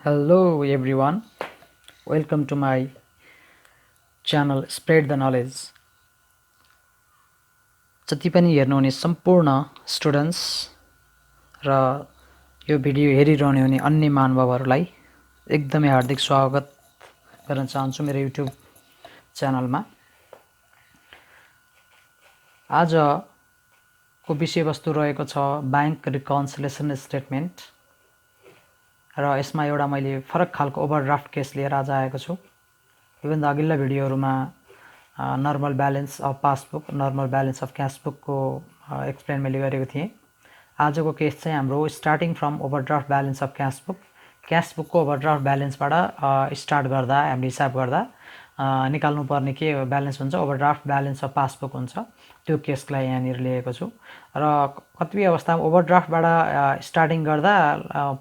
Hello everyone, welcome to my channel Spread the Knowledge. जति पनि हेर्नुहुने सम्पूर्ण स्टुडेन्ट्स र यो भिडियो हेरिरहने हुने अन्य महानुभावहरूलाई एकदमै हार्दिक स्वागत गर्न चाहन्छु मेरो युट्युब च्यानलमा। आजको विषयवस्तु रहेको छ ब्याङ्क रिकन्सिलिएसन स्टेटमेन्ट र यसमा एउटा मैले फरक खालको ओभरड्राफ्ट केस लिएर आज आएको छु। योभन्दा अघिल्ला भिडियोहरूमा normal balance of passbook, normal balance of cashbook को एक्सप्लेन मैले गरेको थिएँ। आजको केस चाहिँ हाम्रो starting from overdraft balance of cashbook को ओभरड्राफ्ट ब्यालेन्सबाट स्टार्ट गर्दा हामीले हिसाब गर्दा निकाल्नु पर्ने के ब्यालेन्स हुन्छ, ओभरड्राफ्ट ब्यालेन्स अफ पासबुक हुन्छ। त्यो केसलाई यहाँनिर लिएको छु र कतिपय अवस्थामा ओभरड्राफ्टबाट स्टार्टिङ गर्दा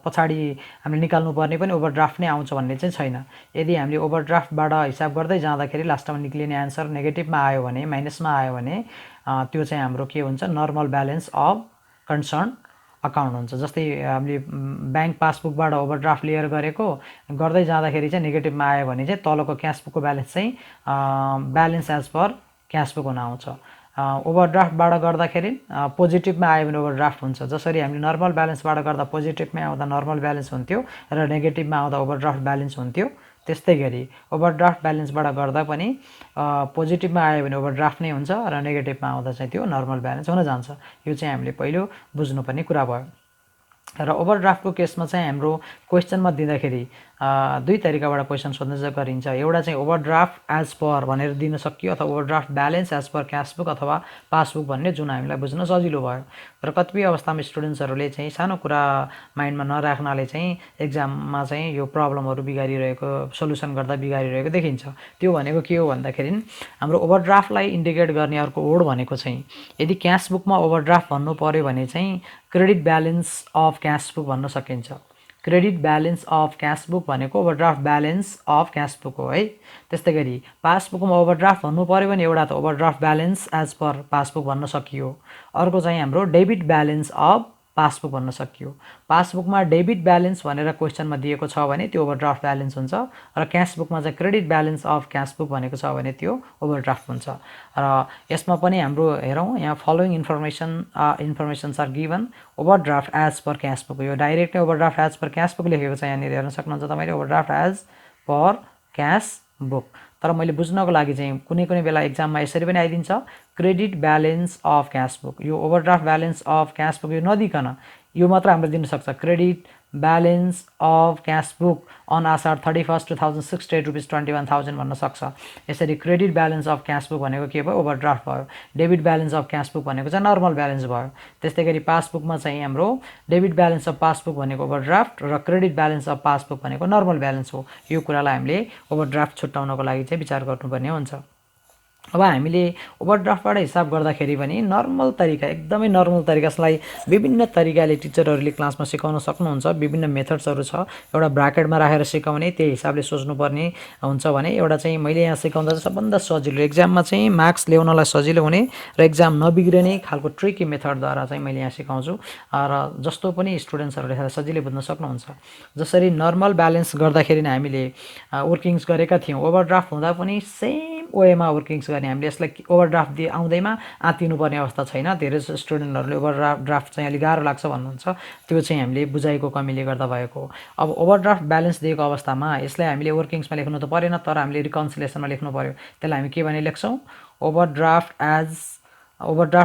पछाडि हामीले निकाल्नु पर्ने पनि ओभरड्राफ्ट नै आउँछ भन्ने चाहिँ छैन। यदि हामीले ओभरड्राफ्टबाट हिसाब गर्दै जाँदाखेरि लास्टमा निक्लिने आन्सर नेगेटिभमा आयो भने, माइनसमा आयो भने त्यो चाहिँ हाम्रो के हुन्छ, normal balance of concern account हुन्छ। जस्तै हामीले ब्याङ्क पासबुकबाट ओभरड्राफ्ट लिएर गरेको गर्दै जाँदाखेरि चाहिँ नेगेटिभमा आयो भने चाहिँ तलको क्यासबुकको ब्यालेन्स चाहिँ ब्यालेन्स एज पर क्यासबुक हुन आउँछ। ओभरड्राफ्टबाट गर्दाखेरि पोजिटिभमा आयो भने ओभरड्राफ्ट हुन्छ। जसरी हामीले नर्मल ब्यालेन्सबाट गर्दा पोजिटिभमै आउँदा नर्मल ब्यालेन्स हुन्थ्यो र नेगेटिभमा आउँदा ओभरड्राफ्ट ब्यालेन्स हुन्थ्यो, त्यस्तै गरी ओभरड्राफ्ट ब्यालेन्सबाट गर्दा पनि पोजिटिभमा आयो भने ओभरड्राफ्ट नै हुन्छ र नेगेटिभमा आउँदा चाहिँ त्यो नर्मल ब्यालेन्स हुन जान्छ। यो चाहिँ हामीले पहिलो बुझ्नुपर्ने कुरा भयो। र ओभरड्राफ्टको केसमा चाहिँ हाम्रो क्वेसनमा दिँदाखेरि दुई तरिकाबाट क्वेसन सोध्न गरिन्छ। एउटा चाहिँ ओभरड्राफ्ट एज पर भनेर दिन सकियो अथवा overdraft balance as per cashbook अथवा पासबुक भन्ने, जुन हामीलाई बुझ्न सजिलो भयो। र कतिपय अवस्थामा स्टुडेन्ट्सहरूले चाहिँ सानो कुरा माइन्डमा नराख्नाले चाहिँ एक्जाममा चाहिँ यो प्रब्लमहरू बिगारिरहेको, सल्युसन गर्दा बिगारिरहेको देखिन्छ। त्यो भनेको के हो भन्दाखेरि हाम्रो ओभरड्राफ्टलाई इन्डिकेट गर्ने अर्को वर्ड भनेको चाहिँ, यदि क्यासबुकमा ओभरड्राफ्ट भन्नु पर्यो भने चाहिँ क्रेडिट ब्यालेन्स अफ क्यासबुक भन्न सकिन्छ। क्रेडिट ब्यालेन्स अफ क्यासबुक भनेको ओभरड्राफ्ट ब्यालेन्स अफ क्यासबुक हो है। त्यस्तै गरी पासबुकमा ओभरड्राफ्ट भन्नु पर्यो भने एउटा त overdraft balance as per passbook भन्न सकियो, अर्को चाहिँ हाम्रो डेबिट ब्यालेन्स अफ पासबुक भन्न सकियो। पासबुकमा डेबिट ब्यालेन्स भनेर क्वेसनमा दिएको छ भने त्यो ओभरड्राफ्ट ब्यालेन्स हुन्छ र क्यासबुकमा चाहिँ क्रेडिट ब्यालेन्स अफ क्यासबुक भनेको छ भने त्यो ओभरड्राफ्ट हुन्छ। र यसमा पनि हाम्रो हेरौँ, यहाँ following informations are given overdraft as per cashbook. यो डाइरेक्ट नै ओभरड्राफ्ट एज पर क्यासबुक लेखेको छ, यहाँनिर हेर्न सक्नुहुन्छ तपाईँले ओभरड्राफ्ट एज पर क्यासबुक। तर मैले बुझ्नको लागि चाहिँ कुनै कुनै बेला एक्जाममा यसरी पनि आइदिन्छ, क्रेडिट ब्यालेन्स अफ क्यासबुक। यो ओभरड्राफ्ट ब्यालेन्स अफ क्यासबुक यो नदिकन यो मात्र हाम्रो दिन सक्छ, credit balance of cashbook on Ashadh 31, 2068 rupees 21,000 भन्न सक्छ। यसरी क्रेडिट ब्यालेन्स अफ क्यासबुक भनेको के भयो, ओभरड्राफ्ट भयो। डेबिट ब्यालेन्स अफ क्यासबुक भनेको चाहिँ नर्मल ब्यालेन्स भयो। त्यस्तै गरी पासबुकमा चाहिँ हाम्रो डेबिट ब्यालेन्स अफ पासबुक भनेको ओभरड्राफ्ट र क्रेडिट ब्यालेन्स अफ पासबुक भनेको नर्मल ब्यालेन्स हो। यो कुरालाई हामीले ओभरड्राफ्ट छुट्याउनको लागि चाहिँ विचार गर्नुपर्ने हुन्छ। अब हामीले ओभरड्राफ्टबाट हिसाब गर्दाखेरि पनि नर्मल तरिका, एकदमै नर्मल तरिका, यसलाई विभिन्न तरिकाले टिचरहरूले क्लासमा सिकाउन सक्नुहुन्छ। विभिन्न मेथड्सहरू छ। एउटा ब्राकेटमा राखेर सिकाउने, त्यही हिसाबले सोच्नुपर्ने हुन्छ भने, एउटा चाहिँ मैले यहाँ सिकाउँदा चाहिँ सबभन्दा सजिलो, एक्जाममा चाहिँ मार्क्स ल्याउनलाई सजिलो हुने र एक्जाम नबिग्रिने खालको ट्रिकी मेथडद्वारा चाहिँ मैले यहाँ सिकाउँछु र जस्तो पनि स्टुडेन्ट्सहरूले सजिलै बुझ्न सक्नुहुन्छ। जसरी नर्मल ब्यालेन्स गर्दाखेरि नै हामीले वर्किङ्स गरेका थियौँ, ओभरड्राफ्ट हुँदा पनि सेम वेमा वर्किङ्स गर्ने। हामीले यसलाई ओभरड्राफ्ट आउँदैमा आत्तिनुपर्ने अवस्था छैन। धेरै स्टुडेन्टहरूले ओभरड्राफ्ट चाहिँ अलिक गाह्रो लाग्छ भन्नुहुन्छ, त्यो चाहिँ हामीले बुझाइको कमीले गर्दा भएको। अब ओभरड्राफ्ट ब्यालेन्स दिएको अवस्थामा यसलाई हामीले वर्किङ्समा लेख्नु त परेन, तर हामीले रिकन्सिलिएसनमा लेख्नु पर्यो। त्यसलाई हामी के भने लेख्छौँ, overdraft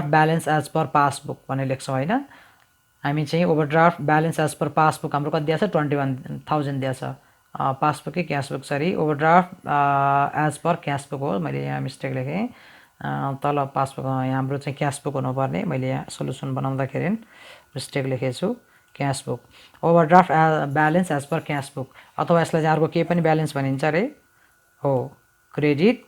balance as per passbook भनेर लेख्छौँ होइन। हामी चाहिँ overdraft balance as per passbook हाम्रो कति दिएछ, 21,000 दिएछ। पासबुक कि cashbook, sorry overdraft as per cashbook हो, मैले यहाँ मिस्टेक लेखेँ। तल पासबुक, यहाँ हाम्रो चाहिँ क्यासबुक हुनुपर्ने, मैले यहाँ सोल्युसन बनाउँदाखेरि मिस्टेक लेखेको छु, cashbook. Overdraft balance as per cashbook, अथवा यसलाई चाहिँ अर्को केही पनि ब्यालेन्स भनिन्छ अरे हो, क्रेडिट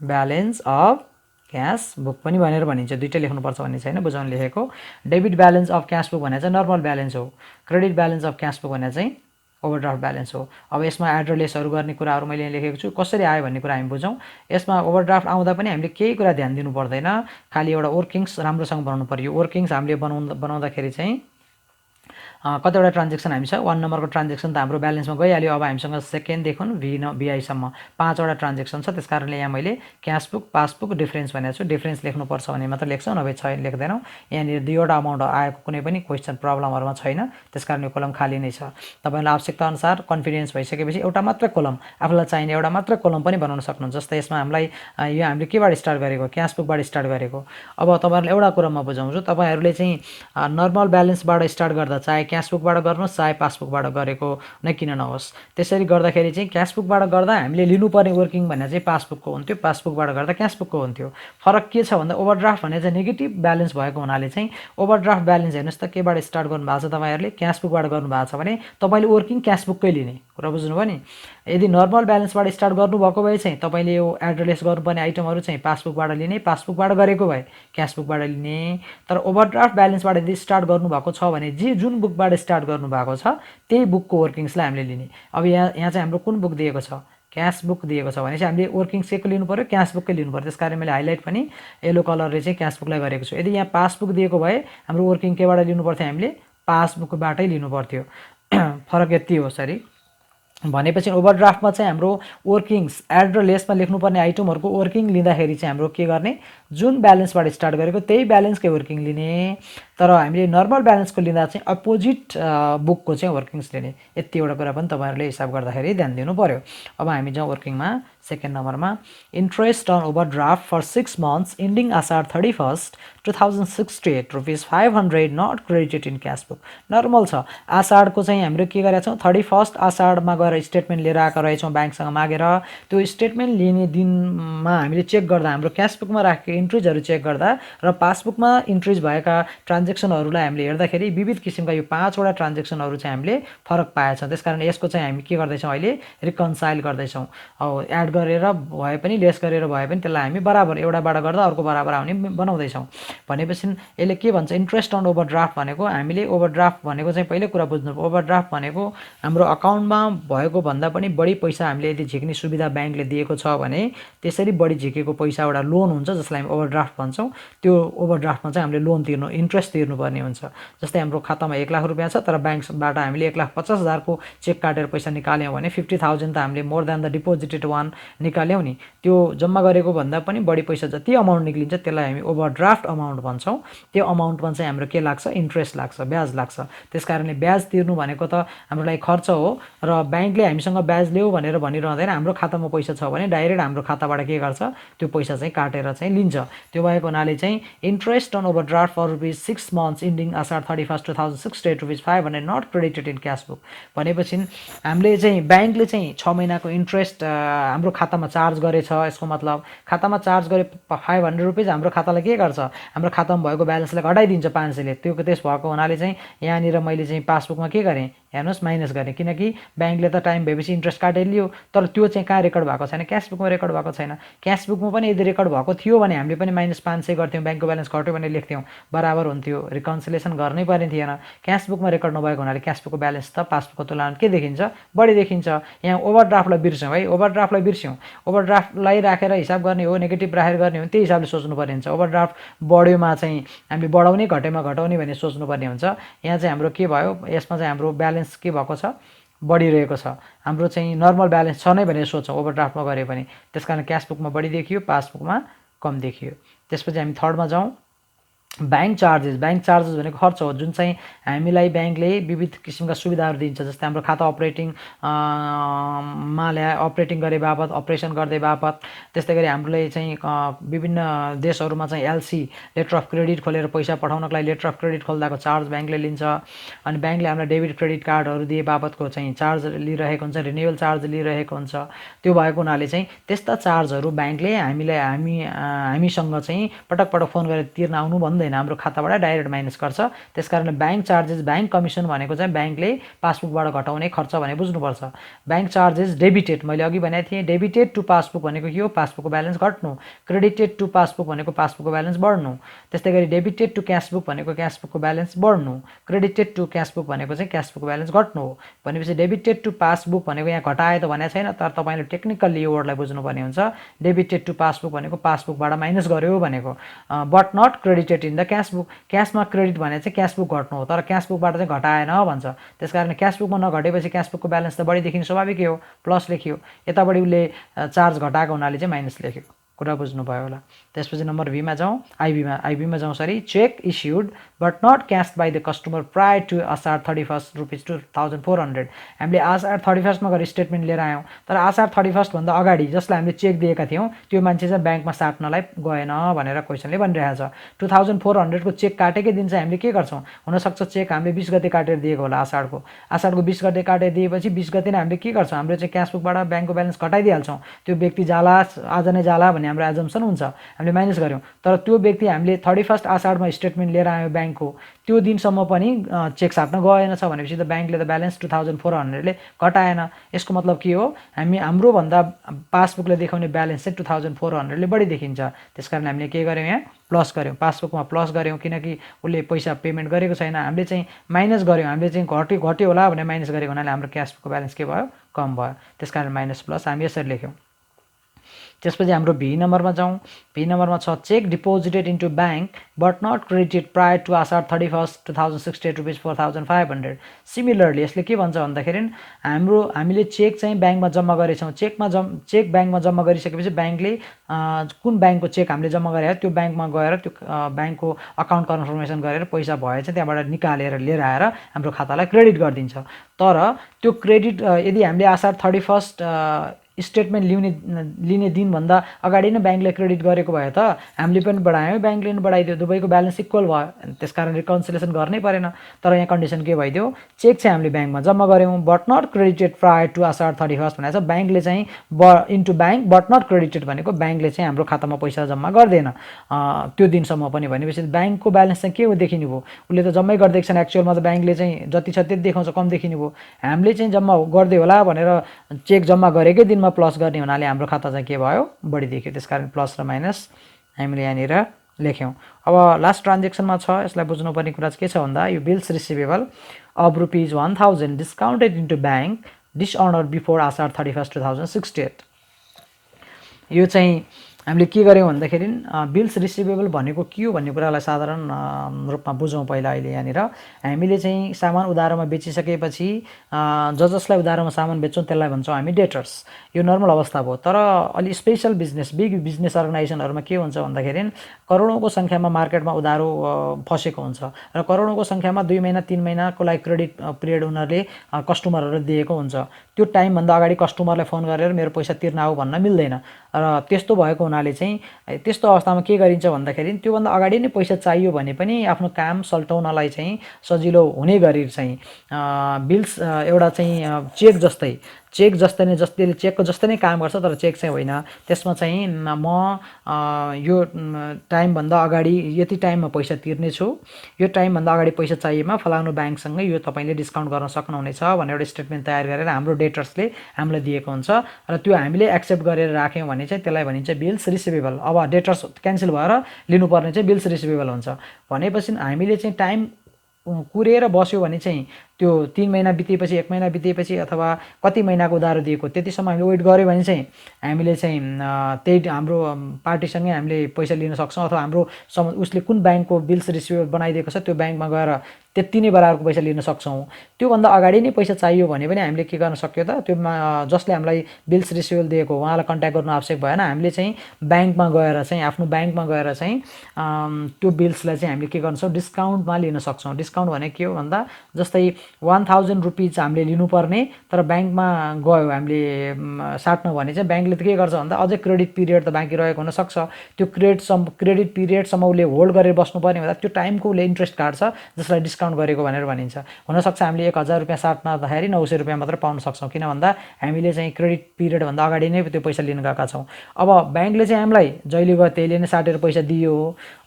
ब्यालेन्स अफ क्यासबुक पनि भनेर भनिन्छ। दुईटै लेख्नुपर्छ भन्ने छैन, बुझाउन लेखेको। डेबिट ब्यालेन्स अफ क्यासबुक भने चाहिँ नर्मल ब्यालेन्स हो, क्रेडिट ब्यालेन्स अफ क्यासबुक भने चाहिँ ओभरड्राफ्ट ब्यालेन्स हो। अब यसमा एड र लेसहरू गर्ने कुराहरू मैले यहाँ लेखेको छु, कसरी आयो भन्ने कुरा हामी बुझौँ। यसमा ओभरड्राफ्ट आउँदा पनि हामीले केही कुरा ध्यान दिनु पर्दैन, खालि एउटा वर्किङ्स राम्रोसँग बनाउनु पर्यो। वर्किङ्स हामीले बनाउँदाखेरि चाहिँ कतिवटा ट्रान्जेक्सन हामी छ 1 नम्बरको ट्रान्जेक्सन त हाम्रो ब्यालेन्समा गइहाल्यो। अब हामीसँग सेकेन्डदेखि VI सम्म 5 वटा ट्रान्जेक्सन छ। त्यसकारणले यहाँ मैले क्यास बुक पासबुक डिफरेन्स भनेको छु। डिफरेन्स लेख्नुपर्छ भने मात्र लेख्छौँ, नभए छैन लेख्दैनौँ। यहाँनिर 2 वटा अमाउन्ट आएको कुनै पनि क्वेसन प्रब्लमहरुमा छैन, त्यसकारण यो कलम खाली नै छ। तपाईलाई आवश्यकता अनुसार कन्फिडेन्स भइसकेपछि एउटा मात्र कलम, आफूलाई चाहिने एउटा मात्र कलम पनि बनाउन सक्नुहुन्छ। जस्तै यसमा हामीलाई यो हामीले केबाट स्टार्ट गरेको, क्यास बुकबाट स्टार्ट गरेको। अब तपाईहरुलाई एउटा कुरा म बुझाउँछु, तपाईहरुले चाहिँ नर्मल ब्यालेन्सबाट स्टार्ट गर्दा चाहे क्यास बुकबाट गर्नुहोस् चाहे पासबुकबाट गरेको नै किन नहोस्, त्यसरी गर्दाखेरि चाहिँ क्यास बुकबाट गर्दा हामीले लिनुपर्ने वर्किङ भने चाहिँ पासबुकको हुन्थ्यो, पासबुकबाट गर्दा क्यास बुकको हुन्थ्यो। फरक के छ भन्दा ओभरड्राफ्ट भने चाहिँ नेगेटिभ ब्यालेन्स भएको हुनाले चाहिँ ओभरड्राफ्ट ब्यालेन्स हेर्नुस् त केबाट स्टार्ट गर्नु भएको छ तपाईहरुले, क्यास बुकबाट गर्नु भएको छ भने तपाईले वर्किङ क्यास बुककै लिने कुरा बुझ्नुभयो नि। यदि नर्मल ब्यालेन्सबाट स्टार्ट गर्नुभएको भए चाहिँ तपाईले यो एड्रेस गर्नुपर्ने आइटमहरु चाहिँ पासबुकबाट लिने, पासबुकबाट गरेको भए क्यास बुकबाट लिने। तर ओभरड्राफ्ट ब्यालेन्सबाट यदि स्टार्ट गर्नुभएको छ भने जुन बुकबाट स्टार्ट गर्नुभएको छ त्यही बुकको वर्किङ्सलाई हामीले लिने। अब यहाँ चाहिँ हाम्रो कुन बुक दिएको छ, क्यास बुक दिएको छ भने चाहिँ हामीले वर्किङ्स केको लिनु पर्यो, क्यास बुककै लिनु पर्यो। त्यसकारण मैले हाइलाइट पनि येलो कलरले चाहिँ क्यास बुकलाई गरेको छु। यदि यहाँ पासबुक दिएको भए हाम्रो वर्किङ केबाट लिनु पर्थ्यो, हामीले पासबुकबाटै लिनु पर्थ्यो। फरक यति हो। सरी भनेपछि ओभरड्राफ्टमा चाहिँ हाम्रो वर्किङ्स एड र लेसमा लेख्नुपर्ने आइटमहरुको वर्किङ लिँदाखेरि चाहिँ हाम्रो के गर्ने, जुन ब्यालेन्सबाट स्टार्ट गरेको त्यही ब्यालेन्सकै वर्किङ लिने। तर हामीले नर्मल ब्यालेन्सको लिँदा चाहिँ अपोजिट बुकको चाहिँ वर्किङ्स लिने। यति एउटा कुरा पनि तपाईहरुले हिसाब गर्दाखेरि ध्यान दिनु पर्यो। अब हामी जाउँ वर्किङमा। सेकेन्ड नम्बरमा interest on overdraft for 6 months ending Asar 31st 2068 ₹500 not credited in cash book. Normal छ। आषाढको चाहिँ हाम्रो के गरेका छौँ, 31st आषाढमा गएर स्टेटमेन्ट लिएर आएको रहेछौँ ब्याङ्कसँग मागेर। त्यो स्टेटमेन्ट लिने दिनमा हामीले चेक गर्दा हाम्रो क्यास बुकमा राखेको इन्ट्रिजहरू चेक गर्दा र पासबुकमा इन्ट्रिज भएका ट्रान्जेक्सनहरूलाई हामीले हेर्दाखेरि विविध किसिमका यो 5 वटा ट्रान्जेक्सनहरू चाहिँ हामीले फरक पाएछौँ। त्यसकारण यसको चाहिँ हामी के गर्दैछौँ, अहिले रिकन्साइल गर्दैछौँ। अब एड गरेर भए पनि लेस गरेर भए पनि त्यसलाई हामी बराबर एउटाबाट गर्दा अर्को बराबर आउने बनाउँदैछौँ। भनेपछि यसले के भन्छ, इन्ट्रेस्ट अन ओभरड्राफ्ट भनेको हामीले ओभरड्राफ्ट भनेको चाहिँ पहिल्यै कुरा बुझ्नु। ओभरड्राफ्ट भनेको हाम्रो अकाउन्टमा भएको भन्दा पनि बढी पैसा हामीले यदि झिक्ने सुविधा ब्याङ्कले दिएको छ भने त्यसरी बढी झिकेको पैसा एउटा लोन हुन्छ जसलाई हामी ओभरड्राफ्ट भन्छौँ। त्यो ओभरड्राफ्टमा चाहिँ हामीले लोन तिर्नु, इन्ट्रेस्ट तिर्नुपर्ने हुन्छ। जस्तै हाम्रो खातामा 1 लाख रुपियाँ छ तर ब्याङ्कबाट हामीले 1,50,000 को चेक काटेर पैसा निकाल्यौँ भने 50,000 त हामीले more than the deposited one निकाल्यौँ नि। त्यो जम्मा गरेको भन्दा पनि बढी पैसा जति अमाउन्ट निक्लिन्छ त्यसलाई हामी ओभरड्राफ्ट अमाउन्ट भन्छौँ। त्यो अमाउन्टमा चाहिँ हाम्रो के लाग्छ, इन्ट्रेस्ट लाग्छ, ब्याज लाग्छ। त्यसकारणले ब्याज तिर्नु भनेको त हाम्रो लागि खर्च हो र ब्याङ्कले हामीसँग ब्याज ल्याऊ भनेर भनिरहँदैन। हाम्रो खातामा पैसा छ भने डाइरेक्ट हाम्रो खाताबाट के गर्छ, त्यो पैसा चाहिँ काटेर चाहिँ लिन्छ। त्यो भएको हुनाले चाहिँ interest on overdraft for ₹6 months ending Asar 31st 2068 ₹500 not credited in cash book. भनेपछि हामीले चाहिँ ब्याङ्कले चाहिँ 6 महिनाको इन्ट्रेस्ट हाम्रो खातामा चार्ज गरेछ। यसको मतलब खातामा चार्ज गरे ₹500 हाम्रो खातालाई के गर्छ, हाम्रो खातामा भएको ब्यालेन्सलाई घटाइदिन्छ 500ले। त्यो त्यस भएको हुनाले चाहिँ यहाँनिर मैले चाहिँ पासबुकमा के गरेँ, हेर्नुहोस् माइनस गरेँ, किनकि ब्याङ्कले त टाइम भएपछि इन्ट्रेस्ट काटेर लियो। तर त्यो चाहिँ कहाँ रेकर्ड भएको छैन, क्यास बुकमा रेकर्ड भएको छैन। क्यास बुकमा पनि यदि रेकर्ड भएको थियो भने हामीले पनि -500 गर्थ्यौँ, ब्याङ्कको ब्यालेन्स घट्यो भने लेख्थ्यौँ, बराबर हुन्थ्यो, रिकन्सिलेसन गर्नै पर्ने थिएन। क्यास बुकमा रेकर्ड नभएको हुनाले क्यास बुकको ब्यालेन्स त पासबुकको तुलनामा के देखिन्छ, बढी देखिन्छ। यहाँ ओभरड्राफ्टलाई बिर्स्यौँ है, ओभरड्राफ्टलाई बिर्स्यौँ। ओभरड्राफ्टलाई राखेर हिसाब गर्ने हो, नेगेटिभ राखेर गर्ने हो, त्यही हिसाबले सोच्नुपर्ने हुन्छ। ओभरड्राफ्ट बढ्योमा चाहिँ हामीले बढाउने, घटेमा घटाउने भनेर सोच्नुपर्ने हुन्छ। यहाँ चाहिँ हाम्रो के भयो, यसमा चाहिँ हाम्रो ब्यालेन्स के भएको छ, बढिरहेको छ। हाम्रो चाहिँ नर्मल ब्यालेन्स छ नै भनेर सोच्छौँ ओभरड्राफ्टमा गऱ्यो भने। त्यसकारण क्यास बुकमा बढी देखियो, पासबुकमा कम देखियो। त्यसपछि हामी थर्डमा जाउँ। Bank charges. ब्याङ्क चार्जेस भनेको खर्च हो जुन चाहिँ हामीलाई ब्याङ्कले विविध किसिमका सुविधाहरू दिन्छ। जस्तै हाम्रो खाता अपरेटिङ अपरेटिङ गरे बापत, अपरेसन गर्दै बापत, त्यस्तै गरी हामीले चाहिँ विभिन्न देशहरूमा चाहिँ एलसी लेटर अफ क्रेडिट खोलेर पैसा पठाउनको लागि लेटर अफ क्रेडिट खोल्दाको चार्ज ब्याङ्कले लिन्छ। अनि ब्याङ्कले हामीलाई डेबिट क्रेडिट कार्डहरू दिए बापतको चाहिँ चार्ज लिइरहेको हुन्छ, रिन्युअल चार्ज लिइरहेको हुन्छ। त्यो भएको हुनाले चाहिँ त्यस्ता चार्जहरू ब्याङ्कले हामीसँग चाहिँ पटक पटक फोन गरेर तिर्न आउनु भन्दैन, हाम्रो खाताबाट डाइरेक्ट माइनस गर्छ। त्यसकारणले ब्याङ्क चार्जेस, ब्याङ्क कमिसन भनेको चाहिँ ब्याङ्कले पासबुकबाट घटाउने खर्च भने बुझ्नुपर्छ। ब्याङ्क चार्जेस डेबिटेड, मैले अघि भनेको थिएँ डेबिटेड टु पासबुक भनेको के हो, पासबुकको ब्यालेन्स घट्नु। क्रेडिटेड टु पासबुक भनेको पासबुकको ब्यालेन्स बढ्नु। त्यस्तै गरी डेबिटेड टु क्यास बुक भनेको क्यास बुकको ब्यालेन्स बढ्नु। क्रेडिटेड टु क्यास बुक भनेको चाहिँ क्यास बुकको ब्यालेन्स घट्नु हो। भनेपछि डेबिटेड टु पासबुक भनेको यहाँ घटाए त भनेको छैन, तर तपाईँले टेक्निकल्ली यो वर्डलाई बुझ्नुपर्ने हुन्छ। डेबिटेड टु पासबुक भनेको पासबुकबाट माइनस गर्यो भनेको, but not credited in in the cash book. क्यासमा क्रेडिट भने चाहिँ क्यास बुक घट्नु हो, तर क्यास बुकबाट चाहिँ घटाएन भन्छ। त्यसकारण क्यास बुकमा नघटेपछि क्यास बुकको ब्यालेन्स त बढी देखिनु स्वाभाविकै हो, प्लस लेखियो। यतापट्टि उसले चार्ज घटाएको हुनाले चाहिँ माइनस लेख्यो। कुरा बुझ्नुभयो होला। त्यसपछि नम्बर बीमा जाउँ, आइबीमा जाउँ sorry. Cheque issued but not cashed by the customer prior to Asar 31 rupees 2400। हामीले असार 31मा गएर स्टेटमेन्ट लिएर आयौँ, तर असार 31 भन्दा अगाडि जसलाई हामीले चेक दिएका थियौँ त्यो मान्छे चाहिँ ब्याङ्कमा साट्नलाई गएन भनेर क्वेसनले भनिरहेको छ। 2400 को चेक काटेकै दिन चाहिँ हामीले के गर्छौँ, हुनसक्छ चेक हामीले 20 गते काटेर दिएको होला, आषाढको 20 गते काटेर दिएपछि 20 गते नै हामीले के गर्छौँ, हाम्रो चाहिँ क्यास बुकबाट ब्याङ्कको ब्यालेन्स घटाइदिइहाल्छौँ। त्यो व्यक्ति जाला, आज नै जाला भन्ने हाम्रो एजम्सन हुन्छ, हामीले माइनस गर्यौँ। तर त्यो व्यक्ति हामीले 31 आषाढमा स्टेटमेन्ट लिएर आयो ब्याङ्कको, त्यो दिनसम्म पनि चेक साट्न गएन छ भनेपछि त ब्याङ्कले त ब्यालेन्स 2400ले घटाएन। यसको मतलब के हो, हाम्रो भन्दा पासबुकले देखाउने ब्यालेन्स चाहिँ 2400ले बढी देखिन्छ। त्यसकारण हामीले के गर्यौँ, यहाँ प्लस गर्यौँ, पासबुकमा प्लस गर्यौँ, किनकि उसले पैसा पेमेन्ट गरेको छैन। हामीले चाहिँ माइनस गर्यौँ, हामीले चाहिँ घट्यो होला भनेर माइनस गरेको हुनाले हाम्रो क्यास बुकको ब्यालेन्स के भयो, कम भयो। त्यसकारण माइनस प्लस हामी यसरी लेख्यौँ। त्यसपछि हाम्रो भी नम्बरमा जाउँ। भी नम्बरमा छ cheque deposited into bank but not credited prior to Asar 31 2068 rupees 4500। Similarly यसले के भन्छ भन्दाखेरि हामीले चेक चाहिँ ब्याङ्कमा जम्मा गरेछौँ। चेक ब्याङ्कमा जम्मा गरिसकेपछि ब्याङ्कले कुन ब्याङ्कको चेक हामीले जम्मा गरे त्यो ब्याङ्कमा गएर त्यो ब्याङ्कको अकाउन्ट कन्फर्मेसन गरेर पैसा भए चाहिँ त्यहाँबाट निकालेर लिएर आएर हाम्रो खातालाई क्रेडिट गरिदिन्छ। तर त्यो क्रेडिट यदि हामीले असार 31 स्टेटमेन्ट लिने दिनभन्दा अगाडि नै ब्याङ्कले क्रेडिट गरेको भए त हामीले पनि बढायौँ, ब्याङ्कले पनि बढाइदियो, दुवैको ब्यालेन्स इक्वल भयो। त्यसकारण रिकन्सिलेसन गर्नै परेन। तर यहाँ कन्डिसन के भइदियो, चेक चाहिँ हामीले ब्याङ्कमा जम्मा गऱ्यौँ but not credited prior to Asar 31 भनेको छ। ब्याङ्कले चाहिँ into bank but not credited भनेको ब्याङ्कले चाहिँ हाम्रो खातामा पैसा जम्मा गर्दैन त्यो दिनसम्म पनि। भनेपछि ब्याङ्कको ब्यालेन्स चाहिँ के हो देखिनु भयो, उसले त जम्मै गरिदिएको छैन। एक्चुअलमा त ब्याङ्कले चाहिँ जति छ त्यति देखाउँछ, कम देखिनु भयो। हामीले चाहिँ जम्मा गर्दै होला भनेर चेक जम्मा गरेकै दिनमा प्लस गर्ने हुनाले हाम्रो खाता चाहिँ के भयो, बढी देखियो। त्यसकारण प्लस र माइनस हामीले यहाँनिर लेख्यौँ। अब लास्ट ट्रान्जेक्सनमा छ, यसलाई बुझ्नुपर्ने कुरा चाहिँ के छ भन्दा, यो bills receivable of rupees 1000 discounted into bank dishonour before Asar 31 2068। यो चाहिँ हामीले के गर्यौँ भन्दाखेरि बिल्स रिसिभेबल भनेको के हो भन्ने कुरालाई साधारण रूपमा बुझौँ पहिला। अहिले यहाँनिर हामीले चाहिँ सामान उधारोमा बेचिसकेपछि जसलाई उधारोमा सामान बेच्छौँ त्यसलाई भन्छौँ हामी डेटर्स। यो नर्मल अवस्था भयो। तर अलि स्पेसल बिजनेस, बिग बिजनेस अर्गनाइजेसनहरूमा के हुन्छ भन्दाखेरि करोडौँको सङ्ख्यामा मार्केटमा उधारो फसेको हुन्छ र करोडौँको सङ्ख्यामा 2 महिना 3 महिनाको लागि क्रेडिट पिरियड उनीहरूले कस्टमरहरूले दिएको हुन्छ। त्यो टाइमभन्दा अगाडि कस्टमरलाई फोन गरेर मेरो पैसा तिर्न आऊ भन्न मिल्दैन। र त्यस्तो भएको हुनाले चाहिँ त्यस्तो अवस्थामा के गरिन्छ भन्दाखेरि त्योभन्दा अगाडि नै पैसा चाहियो भने पनि आफ्नो काम सल्टाउनलाई चाहिँ सजिलो हुने गरी चाहिँ बिल्स एउटा चाहिँ चेक जस्तै नै जसले चेकको जस्तै नै काम गर्छ, तर चेक चाहिँ होइन। त्यसमा चाहिँ म यो टाइमभन्दा अगाडि यति टाइममा पैसा तिर्नेछु, यो टाइमभन्दा अगाडि पैसा चाहिएमा फलानु ब्याङ्कसँग यो तपाईँले डिस्काउन्ट गर्न सक्नुहुनेछ भनेर एउटा स्टेटमेन्ट तयार गरेर हाम्रो डेटर्सले हामीलाई दिएको हुन्छ र त्यो हामीले एक्सेप्ट गरेर राख्यौँ भने चाहिँ त्यसलाई भनिन्छ बिल्स रिसिभेबल। अब डेटर्स क्यान्सल भएर लिनुपर्ने चाहिँ बिल्स रिसिभेबल हुन्छ। भनेपछि हामीले चाहिँ टाइम कुरेर बस्यो भने चाहिँ त्यो 3 महिना बितेपछि 1 महिना बितेपछि अथवा कति महिनाको उधारो दिएको त्यतिसम्म हामीले वेट गऱ्यो भने चाहिँ हामीले चाहिँ त्यही हाम्रो पार्टीसँगै हामीले पैसा लिन सक्छौँ। अथवा हाम्रो उसले कुन ब्याङ्कको बिल्स रिसिभेबल बनाइदिएको छ त्यो ब्याङ्कमा गएर त्यति नै बराबरको पैसा लिन सक्छौँ। त्योभन्दा अगाडि नै पैसा चाहियो भने पनि हामीले के गर्न सक्यो त, त्यो जसले हामीलाई बिल्स रिसिभेबल दिएको उहाँलाई कन्ट्याक्ट गर्नु आवश्यक भएन। हामीले चाहिँ ब्याङ्कमा गएर चाहिँ आफ्नो ब्याङ्कमा गएर चाहिँ त्यो बिल्सलाई चाहिँ हामीले के गर्न सक्छौँ, डिस्काउन्टमा लिन सक्छौँ। डिस्काउन्ट भनेको के हो भन्दा जस्तै 1000 रुपिज हामीले लिनुपर्ने तर ब्याङ्कमा गयो हामीले साट्न भने चाहिँ ब्याङ्कले त के गर्छ भन्दा अझै क्रेडिट पिरियड त बाँकी रहेको हुनसक्छ। त्यो क्रेडिट पिरियडसम्म उसले होल्ड गरेर बस्नुपर्ने हुँदा त्यो टाइमको उसले इन्ट्रेस्ट काट्छ जसलाई डिस्काउन्ट गरेको भनेर भनिन्छ। हुनसक्छ हामीले 1000 रुपियाँ साट्नदाखेरि 900 रुपियाँ मात्र पाउन सक्छौँ, किन भन्दा हामीले चाहिँ क्रेडिट पिरियडभन्दा अगाडि नै त्यो पैसा लिन गएका छौँ। अब ब्याङ्कले चाहिँ हामीलाई जहिले गयो त्यहीले नै साटेर पैसा दियो,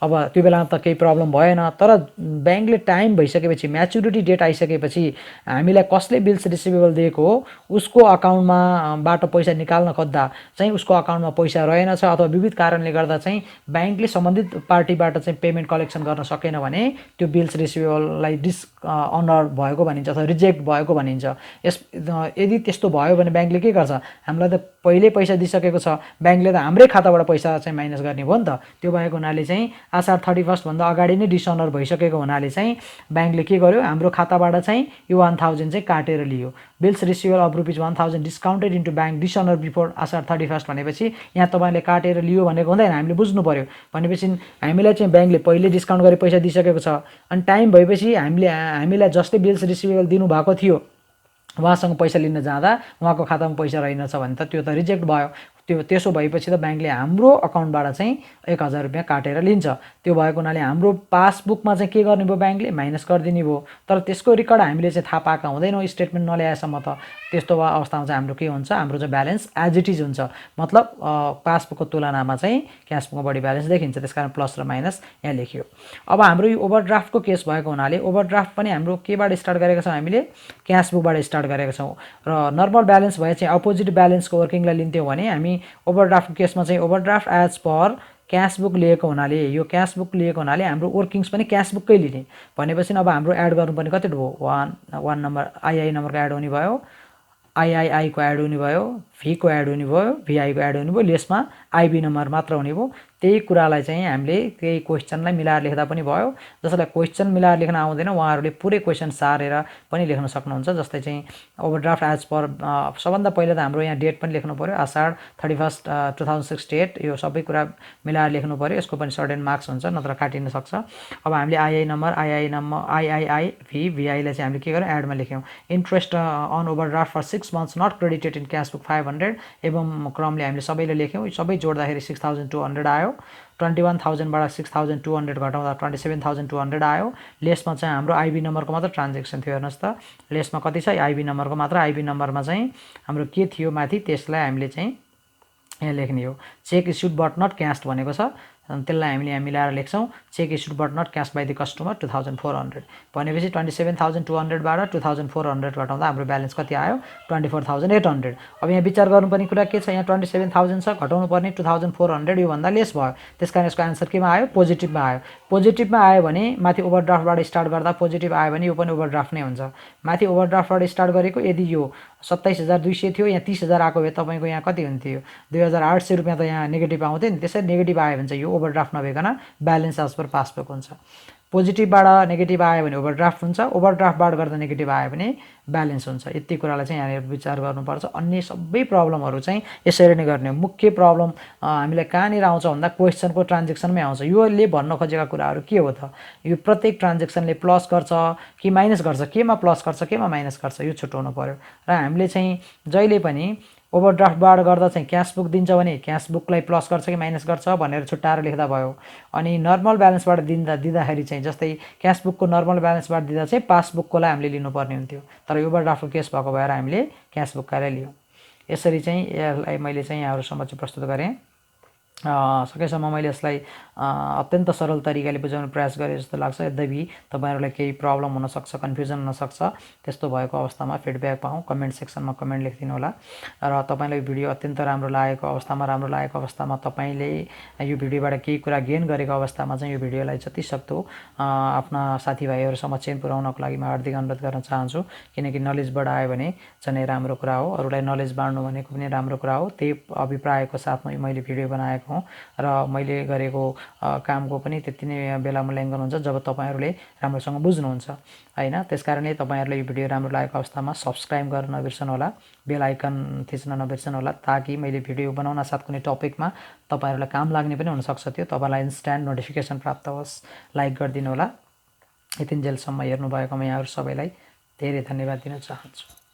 अब त्यो बेलामा त केही प्रब्लम भएन। तर ब्याङ्कले टाइम भइसकेपछि, म्याच्युरिटी डेट आइसकेपछि हामीलाई कसले बिल्स रिसिभेबल दिएको हो उसको अकाउन्टमा बाट पैसा निकाल्न खोज्दा चाहिँ उसको अकाउन्टमा पैसा रहेनछ अथवा विविध कारणले गर्दा चाहिँ ब्याङ्कले सम्बन्धित पार्टीबाट चाहिँ पेमेन्ट कलेक्सन गर्न सकेन भने त्यो बिल्स रिसिभेबललाई त्यसलाई डिसअनर भएको भनिन्छ अथवा रिजेक्ट भएको भनिन्छ। यदि त्यस्तो भयो भने ब्याङ्कले के गर्छ, हामीलाई त पहिले पैसा दिइसकेको छ, ब्याङ्कले त हाम्रै खाताबाट पैसा चाहिँ माइनस गर्ने भयो नि त। त्यो भएको हुनाले चाहिँ असार 31 भन्दा अगाडि नै डिसअनर भइसकेको हुनाले चाहिँ ब्याङ्कले के गर्यो, हाम्रो खाताबाट चाहिँ यो 1000 चाहिँ काटेर लियो। Bills receivable of ₹1000 discounted into bank dishonour before Asar 31 भनेपछि यहाँ तपाईँले काटेर लियो भनेको हुँदैन, हामीले बुझ्नु पर्यो। भनेपछि हामीलाई चाहिँ ब्याङ्कले पहिले डिस्काउन्ट गरेर पैसा दिइसकेको छ, अनि टाइम भएपछि हामीलाई जस्तै बिल्स रिसिभेबल दिनुभएको थियो उहाँसँग पैसा लिन जाँदा उहाँको खातामा पैसा रहेनछ भने त त्यो त रिजेक्ट भयो। त्यसो भएपछि त ब्याङ्कले हाम्रो अकाउन्टबाट चाहिँ 1000 रुपियाँ काटेर लिन्छ। त्यो भएको हुनाले हाम्रो पासबुकमा चाहिँ के गर्ने भयो, ब्याङ्कले माइनस गरिदिने भयो। तर त्यसको रेकर्ड हामीले चाहिँ थाहा पाएका हुँदैनौँ स्टेटमेन्ट नल्याएसम्म त। त्यस्तो अवस्थामा चाहिँ हाम्रो के हुन्छ, हाम्रो चाहिँ ब्यालेन्स एज इट इज हुन्छ, मतलब पासबुकको तुलनामा चाहिँ क्यासबुकमा बढी ब्यालेन्स देखिन्छ। त्यसकारण प्लस र माइनस यहाँ लेखियो। अब हाम्रो यो ओभरड्राफ्टको केस भएको हुनाले ओभरड्राफ्ट पनि हाम्रो केबाट स्टार्ट गरेका छौँ, हामीले क्यासबुकबाट स्टार्ट गरेका छौँ। र नर्मल ब्यालेन्स भए चाहिँ अपोजिट ब्यालेन्सको वर्किङलाई लिन्थ्यौँ भने हामी ओभरड्राफ्ट केसमा चाहिँ ओभरड्राफ्ट एज पर क्यासबुक लिएको हुनाले, यो क्यासबुक लिएको हुनाले हाम्रो वर्किङ्स पनि क्यासबुककै लिने भनेपछि अब हाम्रो एड गर्नुपर्ने कति भयो, 1 नम्बर आई नम्बरको एड हुने भयो, आई को एड हुने भयो, भी को एड हुने भयो, भिआई को एड हुने भयो, लेसमा आइबी नम्बर मात्र हुने भयो। त्यही कुरालाई चाहिँ हामीले त्यही क्वेसनलाई मिलाएर लेख्दा पनि भयो। जसलाई क्वेसन मिलाएर लेख्न आउँदैन उहाँहरूले पुरै क्वेसन सारेर पनि लेख्न सक्नुहुन्छ। जस्तै चाहिँ ओभरड्राफ्ट एज पर सबभन्दा पहिला त हाम्रो यहाँ डेट पनि लेख्नु पर्यो, असार 31 2068, यो सबै कुरा मिलाएर लेख्नु पर्यो। यसको पनि सर्टेन मार्क्स हुन्छ, नत्र काटिन सक्छ। अब हामीले आई नम्बर भिआईलाई चाहिँ हामीले के गर्यौँ, एडमा लेख्यौँ। Interest on overdraft for 6 months not credited in cashbook 500 एवं क्रमले हामीले सबैले लेख्यौँ। सबै जोड्दाखेरि 6200 आयो। 21,000बाट 6,200 घटाउँदा 27,200 आयो। लेसमा चाहिँ हाम्रो आइबी नम्बरको मात्र ट्रान्जेक्सन थियो, हेर्नुहोस् त लेसमा कति छ, आइबी नम्बरको मात्र। आइबी नम्बरमा चाहिँ हाम्रो के थियो माथि, त्यसलाई हामीले चाहिँ यहाँ लेख्ने हो। Cheque issued but not cashed भनेको छ, त्यसलाई हामीले यहाँ मिलाएर लेख्छौँ। Cheque issued but not cashed by the customer 2400 भनेपछि 27,200बाट 2400 घटाउँदा हाम्रो ब्यालेन्स कति आयो, 24,800। अब यहाँ विचार गर्नुपर्ने कुरा के छ, यहाँ 27,000 छ, घटाउनु पर्ने 2400, योभन्दा लेस भयो। त्यसकारण यसको आन्सर केमा आयो, पोजिटिभमा आयो। पोजिटिभमा आयो भने माथि ओभरड्राफ्टबाट स्टार्ट गर्दा पोजिटिभ आयो भने यो पनि ओभरड्राफ्ट नै हुन्छ। माथि ओभरड्राफ्टबाट स्टार्ट गरेको यदि यो 27,200 थियो, यहाँ 30,000 आएको भए तपाईँको यहाँ कति हुन्थ्यो, 2,800 रुपियाँ त यहाँ नेगेटिभ आउँथ्यो नि। त्यसरी नेगेटिभ आयो भने चाहिँ यो ओभरड्राफ्ट नभइकन ब्यालेन्स एज पर पासबुक हुन्छ। पोजिटिभबाट नेगेटिभ आयो भने ओभरड्राफ्ट हुन्छ, ओभरड्राफ्टबाट गर्दा नेगेटिभ आयो भने ब्यालेन्स हुन्छ। यति कुरालाई चाहिँ यहाँनिर विचार गर्नुपर्छ। अन्य सबै प्रब्लमहरू चाहिँ यसरी नै गर्ने। मुख्य प्रब्लम हामीलाई कहाँनिर आउँछ भन्दा क्वेसनको ट्रान्जेक्सनमै आउँछ। योले भन्न खोजेका कुराहरू के हो त, यो प्रत्येक ट्रान्जेक्सनले प्लस गर्छ कि माइनस गर्छ, केमा प्लस गर्छ केमा माइनस गर्छ, यो छुट्याउनु पर्यो। र हामीले चाहिँ जहिले पनि ओभरड्राफ्टबाट गर्दा चाहिँ क्यासबुक दिन्छ भने क्यासबुकलाई प्लस गर्छ कि माइनस गर्छ भनेर छुट्याएर लेख्दा भयो। अनि नर्मल ब्यालेन्सबाट दिँदाखेरि चाहिँ जस्तै क्यासबुकको नर्मल ब्यालेन्सबाट दिँदा चाहिँ पासबुककोलाई हामीले लिनुपर्ने हुन्थ्यो। तर ओभरड्राफ्टको केस भएको भएर हामीले क्यासबुकलाई लियौँ। यसरी चाहिँ यसलाई मैले चाहिँ यहाँहरू समक्ष प्रस्तुत गरेँ। सकेसम्म मैले यसलाई अत्यन्त सरल तरिकाले बुझाउने प्रयास गरेँ जस्तो लाग्छ। यद्यपि तपाईँहरूलाई केही प्रब्लम हुनसक्छ, कन्फ्युजन हुनसक्छ। त्यस्तो भएको अवस्थामा फिडब्याक पाऊँ, कमेन्ट सेक्सनमा कमेन्ट लेखिदिनु होला। र तपाईँलाई भिडियो अत्यन्त राम्रो लागेको अवस्थामा तपाईँले यो भिडियोबाट केही कुरा गेन गरेको अवस्थामा चाहिँ यो भिडियोलाई जतिसक्दो आफ्ना साथीभाइहरू समक्ष पुर्याउनको लागि म हार्दिक अनुरोध गर्न चाहन्छु। किनकि नलेज बढायो भने झनै राम्रो कुरा हो, अरूलाई नलेज बाँड्नु भनेको पनि राम्रो कुरा हो। त्यही अभिप्रायको साथमा मैले भिडियो बनाएको हुँ र मैले गरेको कामको पनि त्यति नै बेला मूल्याङ्कन हुन्छ जब तपाईँहरूले राम्रोसँग बुझ्नुहुन्छ हैन। त्यसकारणले तपाईँहरूले यो भिडियो राम्रो लागेको अवस्थामा सब्स्क्राइब गर्न नबिर्सनु होला, बेल आइकन थिच्न नबिर्सनु होला, ताकि मैले भिडियो बनाउन साथ कुनै टपिकमा तपाईँहरूलाई काम लाग्ने पनि हुनसक्छ, त्यो तपाईँलाई इन्स्ट्यान्ट नोटिफिकेसन प्राप्त होस्। लाइक गरिदिनु होला। यतिन्जेलसम्म हेर्नुभएकोमा यहाँहरू सबैलाई धेरै धन्यवाद दिन चाहन्छु।